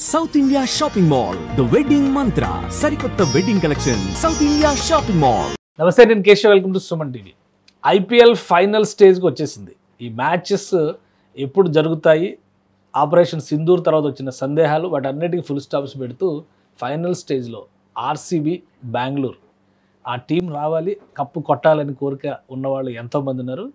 South India Shopping Mall, The Wedding Mantra, Sarikotta Wedding Collection, South India Shopping Mall. నమస్తే, నేను Keshav. Welcome to Suman TV. IPL final స్టేజ్కి వచ్చేసింది. ఈ matches ఎప్పుడు జరుగుతాయి, ఆపరేషన్ సింధూర్ తర్వాత వచ్చిన సందేహాలు, వాటన్నిటికీ ఫుల్ స్టాప్స్ పెడుతూ ఫైనల్ స్టేజ్లో ఆర్సీబీ బెంగళూరు ఆ టీం రావాలి, కప్పు కొట్టాలని కోరిక ఉన్నవాళ్ళు ఎంతోమంది ఉన్నారు.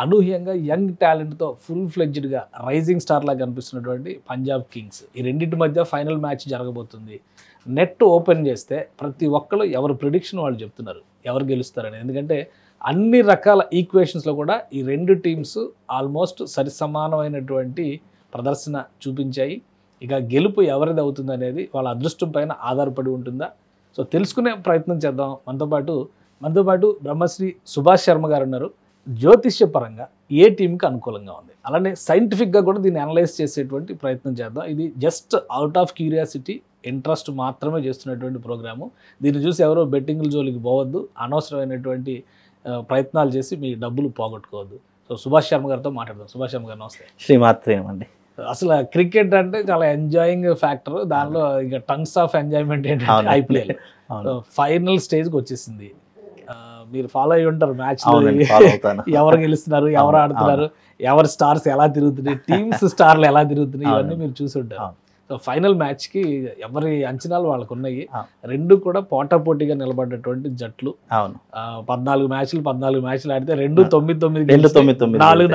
అనూహ్యంగా యంగ్ టాలెంట్తో ఫుల్ ఫ్లెడ్జ్డ్గా రైజింగ్ స్టార్ లాగా కనిపిస్తున్నటువంటి పంజాబ్ కింగ్స్, ఈ రెండింటి మధ్య ఫైనల్ మ్యాచ్ జరగబోతుంది. నెట్ ఓపెన్ చేస్తే ప్రతి ఒక్కరు ఎవరు ప్రిడిక్షన్ వాళ్ళు చెప్తున్నారు ఎవరు గెలుస్తారని. ఎందుకంటే అన్ని రకాల ఈక్వేషన్స్లో కూడా ఈ రెండు టీమ్స్ ఆల్మోస్ట్ సరిసమానమైనటువంటి ప్రదర్శన చూపించాయి. ఇక గెలుపు ఎవరిది అవుతుంది అనేది వాళ్ళ అదృష్టం పైన ఆధారపడి ఉంటుందా, సో తెలుసుకునే ప్రయత్నం చేద్దాం. మనతో పాటు బ్రహ్మశ్రీ సుభాష్ శర్మ గారు ఉన్నారు. జ్యోతిష్య పరంగా ఏ టీంకి అనుకూలంగా ఉంది, అలానే సైంటిఫిక్గా కూడా దీన్ని అనలైజ్ చేసేటువంటి ప్రయత్నం చేద్దాం. ఇది just out of curiosity, interest మాత్రమే చేస్తున్నటువంటి ప్రోగ్రాము. దీన్ని చూసి ఎవరో బెట్టింగ్ల జోలికి పోవద్దు, అనవసరమైనటువంటి ప్రయత్నాలు చేసి మీ డబ్బులు పోగొట్టుకోవద్దు. సో సుభాష్ శర్మ గారితో మాట్లాడదాం. సుభాష్ శర్మ గారు నమస్తే. శ్రీమాత్రేమండి. అసలు క్రికెట్ అంటే చాలా ఎంజాయింగ్ ఫ్యాక్టర్, దానిలో ఇక టన్స్ ఆఫ్ ఎంజాయ్మెంట్ ఏంటంటే ఐపీఎల్ ఫైనల్ స్టేజ్కి వచ్చేసింది. మీరు ఫాలో అయ్యి ఉంటారు మ్యాచ్, ఎవరు గెలుస్తున్నారు, ఎవరు ఆడుతున్నారు, ఎవరి స్టార్స్ ఎలా తిరుగుతున్నాయి, టీమ్స్ స్టార్లు ఎలా తిరుగుతున్నాయి, ఇవన్నీ మీరు చూసి ఉంటారు. సో ఫైనల్ మ్యాచ్కి ఎవరి అంచనాలు వాళ్ళకు ఉన్నాయి. రెండు కూడా పోటాపోటీగా నిలబడ్డటువంటి జట్లు. 14 మ్యాచ్లు ఆడితే 9-9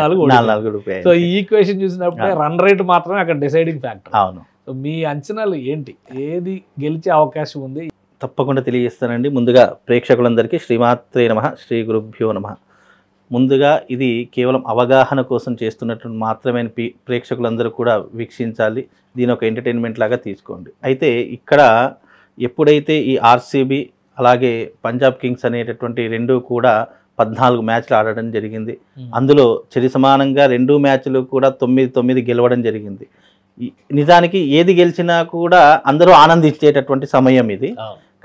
4-4. సో ఈ ఈక్వేషన్ చూసినప్పుడే రన్ రేట్ మాత్రమే అక్కడ డిసైడింగ్ ఫ్యాక్టర్. సో మీ అంచనాలు ఏంటి, ఏది గెలిచే అవకాశం ఉంది? తప్పకుండా తెలియజేస్తానండి. ముందుగా ప్రేక్షకులందరికీ శ్రీమాత్రే నమః, శ్రీ గురుభ్యో నమః. ముందుగా ఇది కేవలం అవగాహన కోసం చేస్తున్నట్టు మాత్రమే ప్రేక్షకులందరూ కూడా వీక్షించాలి, దీని ఒక ఎంటర్టైన్మెంట్ లాగా తీసుకోండి. అయితే ఇక్కడ ఎప్పుడైతే ఈ ఆర్సీబీ అలాగే పంజాబ్ కింగ్స్ అనేటటువంటి రెండు కూడా 14 మ్యాచ్లు ఆడడం జరిగింది. అందులో చరి సమానంగా 2 మ్యాచ్లు కూడా 9-9 గెలవడం జరిగింది. నిజానికి ఏది గెలిచినా కూడా అందరూ ఆనందించేటటువంటి సమయం ఇది.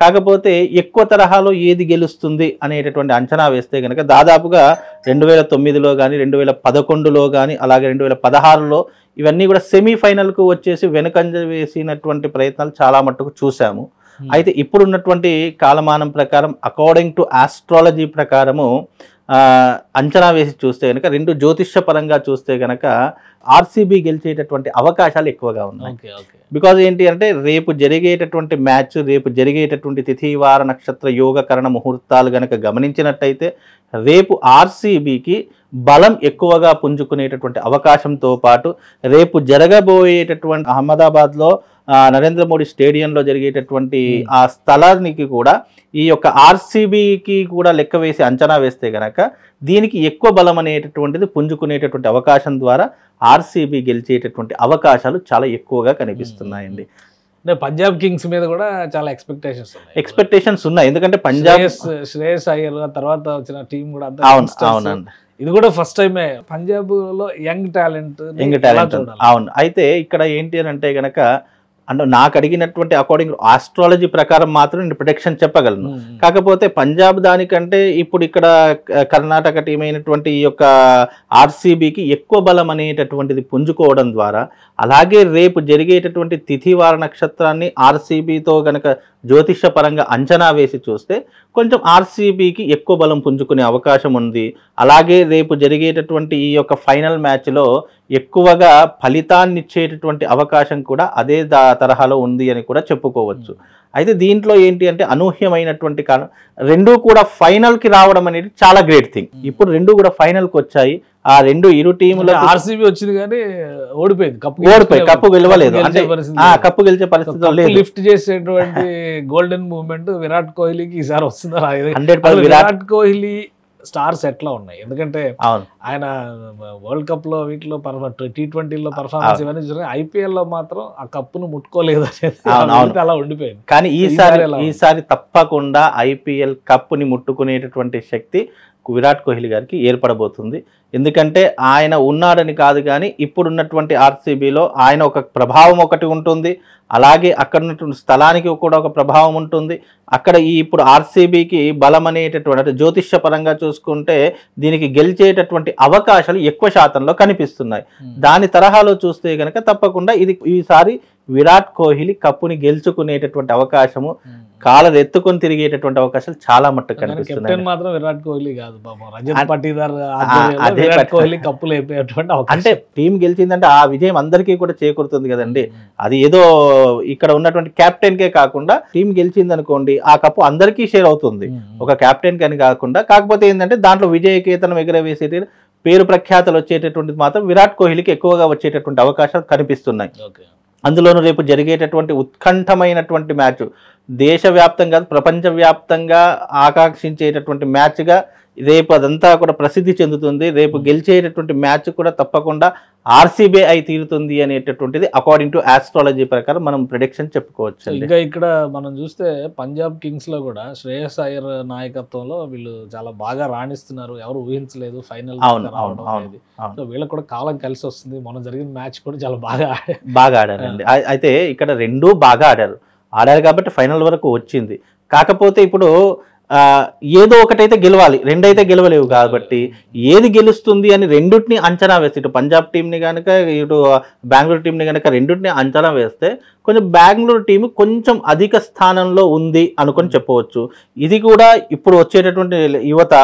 కాకపోతే ఎక్కువ తరహాలో ఏది గెలుస్తుంది అనేటటువంటి అంచనా వేస్తే కనుక దాదాపుగా 2009లో కానీ 2011లో కానీ అలాగే 2016లో ఇవన్నీ కూడా సెమీఫైనల్కు వచ్చేసి వెనుకంజ వేసినటువంటి ప్రయత్నాలు చాలా మట్టుకు చూసాము. అయితే ఇప్పుడున్నటువంటి కాలమానం ప్రకారం అకార్డింగ్ టు ఆస్ట్రాలజీ ప్రకారము అంచనా వేసి చూస్తే కనుక రెండు జ్యోతిష్య పరంగా చూస్తే కనుక ఆర్సీబీ గెలిచేటటువంటి అవకాశాలు ఎక్కువగా ఉన్నాయి. బికాజ్ ఏంటి అంటే రేపు జరిగేటటువంటి మ్యాచ్, రేపు జరిగేటటువంటి తిథివార నక్షత్ర యోగకరణ ముహూర్తాలు కనుక గమనించినట్టయితే రేపు ఆర్సీబీకి బలం ఎక్కువగా పుంజుకునేటటువంటి అవకాశంతో పాటు రేపు జరగబోయేటటువంటి అహ్మదాబాద్లో నరేంద్ర మోడీ స్టేడియంలో జరిగేటటువంటి ఆ స్థలానికి కూడా ఈ యొక్క ఆర్సీబీకి కూడా లెక్క వేసి అంచనా వేస్తే గనక దీనికి ఎక్కువ బలం అనేటటువంటిది పుంజుకునేటటువంటి అవకాశం ద్వారా ఆర్సీబీ గెలిచేటటువంటి అవకాశాలు చాలా ఎక్కువగా కనిపిస్తున్నాయండి. పంజాబ్ కింగ్స్ మీద కూడా చాలా ఎక్స్పెక్టేషన్స్ ఉన్నాయి. ఎందుకంటే పంజాబ్ శ్రేయస్ అయ్యర్ తర్వాత వచ్చిన టీం కూడా అవునండి, ఇది కూడా ఫస్ట్ టైమే పంజాబ్ లో యంగ్ టాలెంట్. అవును. అయితే ఇక్కడ ఏంటి అని అంటే గనక అంటే నాకు అడిగినటువంటి అకార్డింగ్ ఆస్ట్రాలజీ ప్రకారం మాత్రం నేను ప్రొడిక్షన్ చెప్పగలను. కాకపోతే పంజాబ్ దానికంటే ఇప్పుడు ఇక్కడ కర్ణాటక టీం అయినటువంటి ఈ యొక్క ఆర్సీబీకి ఎక్కువ బలం అనేటటువంటిది పుంజుకోవడం ద్వారా, అలాగే రేపు జరిగేటటువంటి తిథివార నక్షత్రాన్ని ఆర్సీబీతో కనుక జ్యోతిష పరంగా అంచనా వేసి చూస్తే కొంచెం ఆర్సీబీకి ఎక్కువ బలం పుంజుకునే అవకాశం ఉంది. అలాగే రేపు జరిగేటటువంటి ఈ యొక్క ఫైనల్ మ్యాచ్లో ఎక్కువగా ఫలితాన్ని ఇచ్చేటటువంటి అవకాశం కూడా అదే తరహాలో ఉంది అని కూడా చెప్పుకోవచ్చు. అయితే దీంట్లో ఏంటి అంటే అనూహ్యమైనటువంటి కారణం రెండూ కూడా ఫైనల్కి రావడం అనేది చాలా గ్రేట్ థింగ్. ఇప్పుడు రెండు కూడా ఫైనల్కి వచ్చాయి. ఆ ఇరు టీములు ఆర్సీబీ వచ్చింది కానీ ఓడిపోయింది, కప్పు గెలవలేదు. అంటే కప్పు గెలిచే పరిస్థితి లిఫ్ట్ చేసేటువంటి గోల్డెన్ మూవ్మెంట్ విరాట్ కోహ్లీకి ఈసారి వస్తుందా? 100% విరాట్ కోహ్లీ స్టార్స్ ఎట్లా ఉన్నాయి, ఎందుకంటే ఆయన వరల్డ్ కప్ లో వీటిలో T20లో పర్ఫార్మెన్స్ ఇవన్నీ చూసారు, ఐపీఎల్ లో మాత్రం ఆ కప్పును ముట్టుకోలేదు అనేది అలా ఉండిపోయింది. కానీ ఈసారి తప్పకుండా ఐపీఎల్ కప్పుని ముట్టుకునేటటువంటి శక్తి విరాట్ కోహ్లీ గారికి ఏర్పడబోతుంది. ఎందుకంటే ఆయన ఉన్నాడని కాదు కానీ ఇప్పుడున్నటువంటి ఆర్సీబీలో ఆయన ఒక ప్రభావం ఒకటి ఉంటుంది, అలాగే అక్కడ ఉన్నటువంటి స్థలానికి కూడా ఒక ప్రభావం ఉంటుంది. అక్కడ ఇప్పుడు ఆర్సీబీకి బలం అనేటటువంటి జ్యోతిష్య పరంగా చూసుకుంటే దీనికి గెలిచేటటువంటి అవకాశాలు ఎక్కువ శాతంలో కనిపిస్తున్నాయి. దాని తరహాలో చూస్తే కనుక తప్పకుండా ఇది ఈసారి విరాట్ కోహ్లీ కప్పుని గెలుచుకునేటటువంటి అవకాశము కాలర్ ఎత్తుకొని తిరిగేటటువంటి అవకాశాలు చాలా మట్టుకు కనిపిస్తున్నాయి. కెప్టెన్ మాత్రం విరాట్ కోహ్లీ కాదు పాపం, రజత్ పటీదార్ ఆధ్వర్యంలో విరాట్ కోహ్లీ కప్పులు అయిపోయేటువంటి అవకాశం. అంటే టీం గెలిచిందంటే ఆ విజయం అందరికీ కూడా చేకూరుతుంది కదండి. అది ఏదో ఇక్కడ ఉన్నటువంటి కెప్టెన్ కే కాకుండా టీం గెలిచింది అనుకోండి, ఆ కప్పు అందరికీ షేర్ అవుతుంది, ఒక కెప్టెన్ కని కాకుండా. కాకపోతే ఏంటంటే దాంట్లో విజయకేతనం ఎగరవేసేటి పేరు ప్రఖ్యాతలు వచ్చేటటువంటిది మాత్రం విరాట్ కోహ్లీకి ఎక్కువగా వచ్చేటటువంటి అవకాశాలు కనిపిస్తున్నాయి. అందులోనూ రేపు జరిగేటటువంటి ఉత్కంఠమైనటువంటి మ్యాచ్, దేశవ్యాప్తంగా ప్రపంచవ్యాప్తంగా ఆకాంక్షించేటటువంటి మ్యాచ్గా రేపు అదంతా కూడా ప్రసిద్ధి చెందుతుంది. రేపు గెలిచేటటువంటి మ్యాచ్ కూడా తప్పకుండా ఆర్సీబీ అయి తీరుతుంది అనేటటువంటిది అకార్డింగ్ టు ఆస్ట్రాలజీ ప్రకారం మనం ప్రిడిక్షన్ చెప్పుకోవచ్చు. ఇంకా ఇక్కడ మనం చూస్తే పంజాబ్ కింగ్స్ లో కూడా శ్రేయస్ అయ్యర్ నాయకత్వంలో వీళ్ళు చాలా బాగా రాణిస్తున్నారు, ఎవరు ఊహించలేదు ఫైనల్. సో వీళ్ళకి కూడా కాలం కలిసి వస్తుంది. మనం జరిగిన మ్యాచ్ కూడా చాలా బాగా ఆడారండి. అయితే ఇక్కడ రెండూ బాగా ఆడారు కాబట్టి ఫైనల్ వరకు వచ్చింది. కాకపోతే ఇప్పుడు ఏదో ఒకటైతే గెలవాలి, రెండైతే గెలవలేవు కాబట్టి ఏది గెలుస్తుంది అని రెండుటిని అంచనా వేస్తే, ఇటు పంజాబ్ టీంని కనుక ఇటు బెంగళూరు టీంని కనుక రెండుటిని అంచనా వేస్తే కొంచెం బెంగళూరు టీం కొంచెం అధిక స్థానంలో ఉంది అనుకొని చెప్పవచ్చు. ఇది కూడా ఇప్పుడు వచ్చేటటువంటి యువత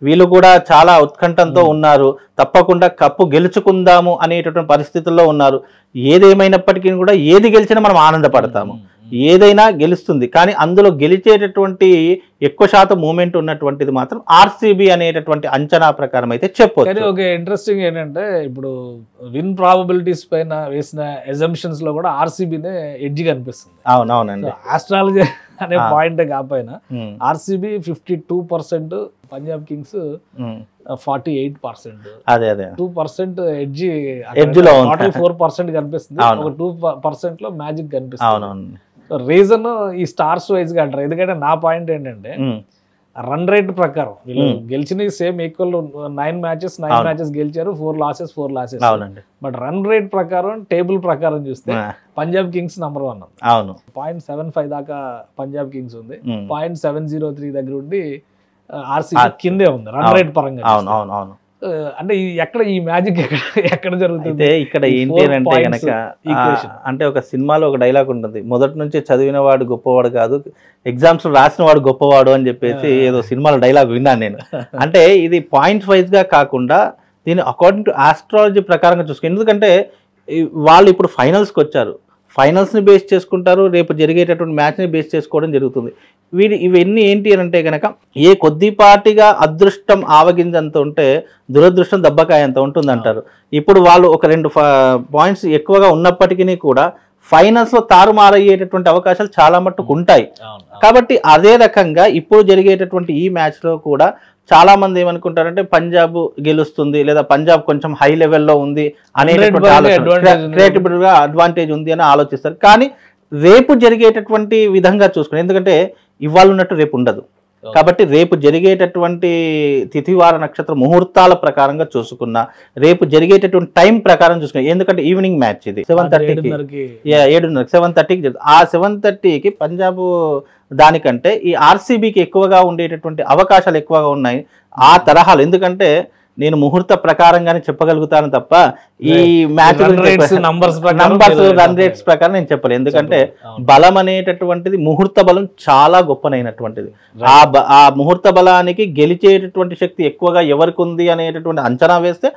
వీళ్ళు కూడా చాలా ఉత్కంఠంతో ఉన్నారు, తప్పకుండా కప్పు గెలుచుకుందాము అనేటటువంటి పరిస్థితుల్లో ఉన్నారు. ఏదేమైనప్పటికీ కూడా ఏది గెలిచినా మనం ఆనందపడతాము, ఏదైనా గెలుస్తుంది. కానీ అందులో గెలిచేటటువంటి ఎక్కువ శాతం మూమెంట్ ఉన్నటువంటిది మాత్రం ఆర్సీబీ అనేటటువంటి అంచనా ప్రకారం అయితే చెప్పొచ్చు. ఒక ఇంట్రెస్టింగ్ ఏంటంటే ఇప్పుడు విన్ ప్రాబబిలిటీస్ పైన వేసిన ఎజంప్షన్స్ లో కూడా ఆర్సీబీనే ఎడ్జ్ కనిపిస్తుంది. అవునవునండి, ఆస్ట్రాలజీ అనే పాయింట్ కాకపోయినా ఆర్సీబీ 52%, పంజాబ్ కింగ్స్ 48%. అదే 2% ఎడ్జ్ లో 4% కనిపిస్తుంది, ఒక 2% లో మ్యాజిక్ కనిపిస్తుంది. రీజన్ ఈ స్టార్స్ వైజ్ గా అంటారు. ఎందుకంటే నా పాయింట్ ఏంటంటే రన్ రేట్ ప్రకారం వీళ్ళు గెలిచిన సేమ్ ఈక్వల్ 9 మ్యాచెస్ గెలిచారు, 4 లాసెస్. బట్ రన్ రేట్ ప్రకారం టేబుల్ ప్రకారం చూస్తే పంజాబ్ కింగ్స్ నంబర్ 1 ఉంది. 0.75 దాకా పంజాబ్ కింగ్స్ ఉంది, 0.703 దగ్గర ఉండి ఆర్సీబీ కిందే ఉంది రన్ రేట్ పరంగా. అంటే ఎక్కడ ఈ మ్యాజిక్ ఎక్కడ జరుగుతుంది? ఇక్కడ ఏంటి అంటే కనుక అంటే ఒక సినిమాలో ఒక డైలాగ్ ఉంటుంది, మొదటి నుంచి చదివిన వాడు గొప్పవాడు కాదు, ఎగ్జామ్స్ రాసిన వాడు గొప్పవాడు అని చెప్పేసి ఏదో సినిమాలో డైలాగ్ విన్నాను నేను. అంటే ఇది పాయింట్స్ వైజ్ గా కాకుండా దీన్ని అకార్డింగ్ టు ఆస్ట్రాలజీ ప్రకారంగా చూసుకో. ఎందుకంటే వాళ్ళు ఇప్పుడు ఫైనల్స్కి వచ్చారు, ఫైనల్స్ని బేస్ చేసుకుంటారు, రేపు జరిగేటటువంటి మ్యాచ్ని బేస్ చేసుకోవడం జరుగుతుంది. ఇవన్నీ ఏంటి అని అంటే కనుక ఏ కొద్దిపాటిగా అదృష్టం ఆవగింజంత ఉంటే దురదృష్టం దెబ్బకాయ అంత ఉంటుంది అంటారు. ఇప్పుడు వాళ్ళు ఒక 2 పాయింట్స్ ఎక్కువగా ఉన్నప్పటికీ కూడా ఫైనల్స్లో తారుమారయ్యేటటువంటి అవకాశాలు చాలా మట్టుకు ఉంటాయి. కాబట్టి అదే రకంగా ఇప్పుడు జరిగేటటువంటి ఈ మ్యాచ్లో కూడా చాలా మంది ఏమనుకుంటారంటే పంజాబ్ గెలుస్తుంది లేదా పంజాబ్ కొంచెం హై లెవెల్లో ఉంది అనేటటువంటి ఆలోచన, క్రియేటివ్గా అడ్వాంటేజ్ ఉంది అని ఆలోచిస్తారు. కానీ రేపు జరిగేటటువంటి విధంగా చూసుకుని, ఎందుకంటే ఇవాళ ఉన్నట్టు రేపు ఉండదు కాబట్టి రేపు జరిగేటటువంటి తిథివార నక్షత్ర ముహూర్తాల ప్రకారంగా చూసుకున్నా, రేపు జరిగేటటువంటి టైం ప్రకారం చూసుకున్నా, ఎందుకంటే ఈవినింగ్ మ్యాచ్ ఇది 7:30కి 7:30కి జరుగుతుంది. ఆ 7:30కి పంజాబ్ దానికంటే ఈ ఆర్సీబీకి ఎక్కువగా ఉండేటటువంటి అవకాశాలు ఎక్కువగా ఉన్నాయి ఆ తరహాలు. ఎందుకంటే నేను ముహూర్త ప్రకారంగానే చెప్పగలుగుతాను తప్ప ఈ మ్యాచ్ నంబర్స్ రన్ రేట్స్ ప్రకారం నేను చెప్పలేదు. ఎందుకంటే బలం అనేటటువంటిది ముహూర్త బలం చాలా గొప్పనైనటువంటిది. ఆ ముహూర్త బలానికి గెలిచేటటువంటి శక్తి ఎక్కువగా ఎవరికి ఉంది అనేటటువంటి అంచనా వేస్తే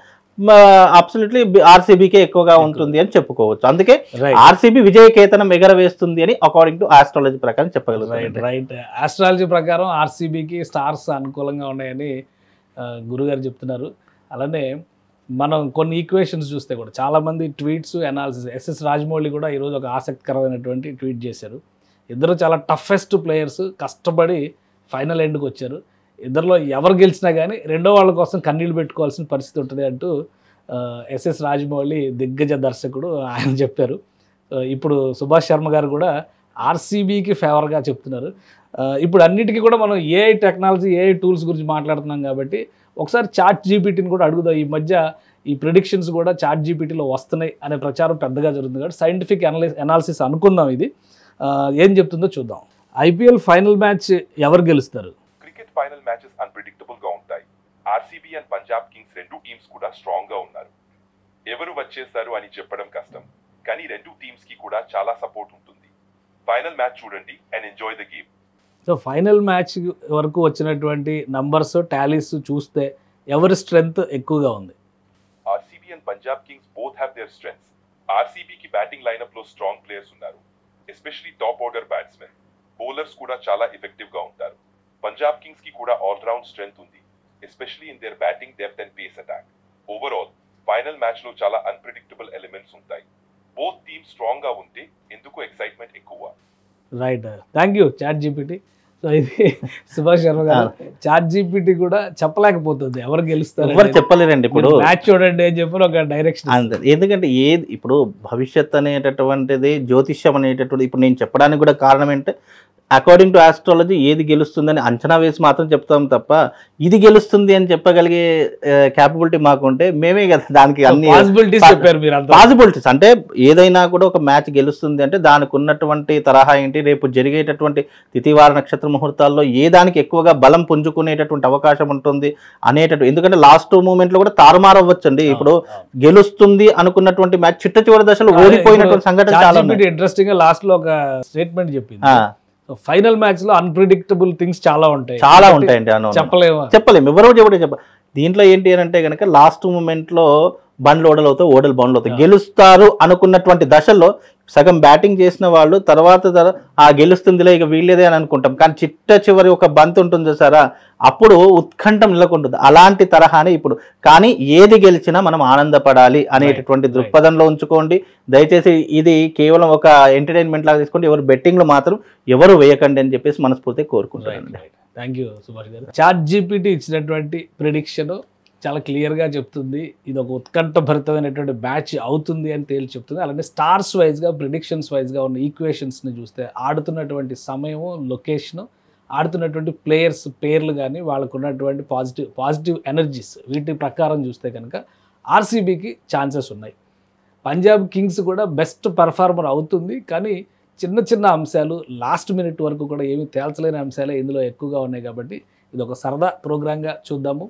అబ్సల్యూట్లీ ఆర్సీబీకే ఎక్కువగా ఉంటుంది అని చెప్పుకోవచ్చు. అందుకే ఆర్సీబీ విజయకేతనం ఎగరవేస్తుంది అని అకార్డింగ్ టు ఆస్ట్రాలజీ ప్రకారం చెప్పగలుగుతాం. రైట్, ఆస్ట్రాలజీ ప్రకారం ఆర్సీబీకి స్టార్స్ అనుకూలంగా ఉన్నాయని గురుగారు చెప్తున్నారు. అలానే మనం కొన్ని ఈక్వేషన్స్ చూస్తే కూడా చాలామంది ట్వీట్స్ అనాలిసిస్, ఎస్ఎస్ రాజమౌళి కూడా ఈరోజు ఒక ఆసక్తికరమైనటువంటి ట్వీట్ చేశారు. ఇద్దరు చాలా టఫెస్ట్ ప్లేయర్స్, కష్టపడి ఫైనల్ ఎండ్కి వచ్చారు. ఇద్దరిలో ఎవరు గెలిచినా కానీ రెండో వాళ్ళ కోసం కన్నీళ్ళు పెట్టుకోవాల్సిన పరిస్థితి ఉంటుంది అంటూ ఎస్ఎస్ రాజమౌళి దిగ్గజ దర్శకుడు ఆయన చెప్పారు. ఇప్పుడు సుభాష్ శర్మ గారు కూడా ఆర్సీబీకి ఫేవర్గా చెప్తున్నారు. ఇప్పుడు అన్నిటికీ కూడా మనం ఏఐ టెక్నాలజీ, ఏఐ టూల్స్ గురించి మాట్లాడుతున్నాం కాబట్టి ఒకసారి చాట్ జీపీటీని కూడా అడుగుదాం. ఈ మధ్య ఈ ప్రిడిక్షన్స్ కూడా చాట్ జీపీటీలో వస్తున్నాయి అనే ప్రచారం పెద్దగా జరుగుతుంది కాబట్టి సైంటిఫిక్ అనాలిసిస్ అనుకుందాం. ఇది ఏం చెప్తుందో చూద్దాం. ఐపీఎల్ ఫైనల్ మ్యాచ్ ఎవరు గెలుస్తారు? క్రికెట్ ఫైనల్ మ్యాచెస్ అన్ప్రెడిక్టబుల్ గా ఉంటాయి. ఆర్సీబీ అండ్ పంజాబ్ కింగ్స్ రెండు టీమ్స్ కూడా స్ట్రాంగ్ గా ఉన్నారు. ఎవరు వచ్చేస్తారు అని చెప్పడం కష్టం. కానీ రెండు టీమ్స్ కి కూడా చాలా సపోర్ట్ ఉంటుంది. ఫైనల్ మ్యాచ్ చూడండి and enjoy the game. So final match వరకు వచ్చినటువంటి నంబర్స్ టాలీస్ చూస్తే ఎవరి స్ట్రెంగ్త్ ఎక్కువగా ఉంది? RCB and Punjab Kings both have their strengths. ఆర్సీబీకి బ్యాటింగ్ లైనప్ లో స్ట్రాంగ్ ప్లేయర్స్ ఉన్నారు, especially top order batsmen. Bowlers కూడా చాలా ఎఫెక్టివ్ గా ఉంటారు. పంజాబ్ కింగ్స్ కి కూడా ఆల్రౌండ్ స్ట్రెంగ్త్ ఉంది, especially in their batting depth and pace attack. Overall final match లో చాలా అన్ప్రెడిక్టబుల్ ఎలిమెంట్స్ ఉంటాయి. బోత్ టీమ్స్ స్ట్రాంగ్ గా ఉంటే ఎందుకు ఎక్సైట్మెంట్ ఎక్కువ. Right, thank you Chat GPT. So ఇది సుభాష్ శర్మ గారు, చాట్ జీపీటీ కూడా చెప్పలేకపోతుంది ఎవరు గెలుస్తారు, ఎవరు చెప్పలేరండి. ఇప్పుడు మ్యాచ్ చూడండి అని చెప్పి ఒక డైరెక్షన్. ఎందుకంటే ఇప్పుడు భవిష్యత్ అనేటటువంటిది, జ్యోతిష్యం అనేటటువంటి, ఇప్పుడు నేను చెప్పడానికి కూడా కారణం ఏంటంటే అకార్డింగ్ టు ఆస్ట్రాలజీ ఏది గెలుస్తుందని అంచనా వేసి మాత్రం చెప్తాం తప్ప ఇది గెలుస్తుంది అని చెప్పగలిగే క్యాపబిలిటీ మాకుంటే మేమే కదా దానికి అన్ని పాసిబిలిటీస్. అంటే ఏదైనా కూడా ఒక మ్యాచ్ గెలుస్తుంది అంటే దానికి ఉన్నటువంటి తరహా ఏంటి, రేపు జరిగేటటువంటి తిథివార నక్షత్ర ముహూర్తాల్లో ఏ దానికి ఎక్కువగా బలం పుంజుకునేటటువంటి అవకాశం ఉంటుంది ఎందుకంటే లాస్ట్ మూమెంట్ లో కూడా తారుమారు అవ్వచ్చండి. ఇప్పుడు గెలుస్తుంది అనుకున్నటువంటి మ్యాచ్ చిట్ట దశలో ఓడిపోయినటువంటి సంఘటన చాలా ఇంట్రెస్టింగ్ గా లాస్ట్ లో ఒక స్టేట్మెంట్ చెప్పింది, ఫైనల్ మ్యాచ్ లో అన్ప్రిడిక్టబుల్ థింగ్స్ చాలా ఉంటాయండి. చెప్పలేము ఎవరో చెప్ప. దీంట్లో ఏంటి అని అంటే కనుక లాస్ట్ మూమెంట్ లో బండ్లు ఓడలవుతాయి, ఓడలు బండ్లు అవుతాయి. గెలుస్తారు అనుకున్నటువంటి దశల్లో సగం బ్యాటింగ్ చేసిన వాళ్ళు తర్వాత ఆ గెలుస్తుందిలే ఇక వీళ్ళేదే అని అనుకుంటాం, కానీ చిట్ట చివరి ఒక బంత్ ఉంటుంది సారా, అప్పుడు ఉత్కంఠం నెలకొంటుంది. అలాంటి తరహానే ఇప్పుడు. కానీ ఏది గెలిచినా మనం ఆనందపడాలి అనేటటువంటి దృక్పథంలో ఉంచుకోండి దయచేసి. ఇది కేవలం ఒక ఎంటర్టైన్మెంట్ లాగా తీసుకోండి, ఎవరు బెట్టింగ్లు మాత్రం ఎవరు వేయకండి అని చెప్పేసి మనస్ఫూర్తిగా కోరుకుంటాను. థ్యాంక్ యూ సుభాష్ గారు. చాట్ జీపీటీ ఇచ్చినటువంటి ప్రిడిక్షన్ చాలా క్లియర్గా చెప్తుంది, ఇది ఒక ఉత్కంఠభరితమైనటువంటి మ్యాచ్ అవుతుంది అని తేల్చి చెప్తుంది. అలానే స్టార్స్ వైజ్గా, ప్రిడిక్షన్స్ వైజ్గా ఉన్న ఈక్వేషన్స్ని చూస్తే ఆడుతున్నటువంటి సమయము, లొకేషను, ఆడుతున్నటువంటి ప్లేయర్స్ పేర్లు కానీ వాళ్ళకు ఉన్నటువంటి పాజిటివ్ ఎనర్జీస్, వీటి ప్రకారం చూస్తే కనుక ఆర్సీబీకి ఛాన్సెస్ ఉన్నాయి. పంజాబ్ కింగ్స్ కూడా బెస్ట్ పర్ఫార్మర్ అవుతుంది, కానీ చిన్న అంశాలు లాస్ట్ మినిట్ వరకు కూడా ఏమీ తేల్చలేని అంశాలే ఇందులో ఎక్కువగా ఉన్నాయి. కాబట్టి ఇది ఒక సరదా ప్రోగ్రాంగా చూద్దాము.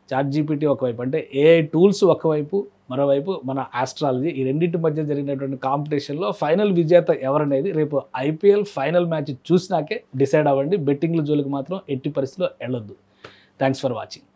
చాట్ జీపీటీ ఒకవైపు అంటే ఏఐ టూల్స్ ఒకవైపు, మరోవైపు మన ఆస్ట్రాలజీ, ఈ రెండింటి మధ్య జరిగినటువంటి కాంపిటీషన్లో ఫైనల్ విజేత ఎవరనేది రేపు ఐపీఎల్ ఫైనల్ మ్యాచ్ చూసినాకే డిసైడ్ అవ్వండి. బెట్టింగ్ల జోలికి మాత్రం ఎట్టి పరిస్థితిలో వెళ్ళొద్దు. Thanks for watching.